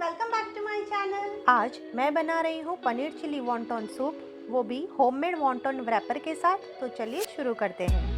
Welcome back to my channel. आज मैं बना रही हूँ पनीर चिली वॉन्टन सूप, वो भी होममेड वॉन्टन व्रैपर के साथ। तो चलिए शुरू करते हैं।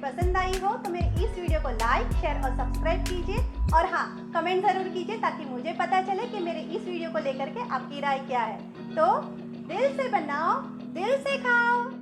पसंद आई हो तो मेरे इस वीडियो को लाइक, शेयर और सब्सक्राइब कीजिए। और हाँ, कमेंट ज़रूर कीजिए ताकि मुझे पता चले कि मेरे इस वीडियो को लेकर के आपकी राय क्या है। तो दिल से बनाओ, दिल से खाओ।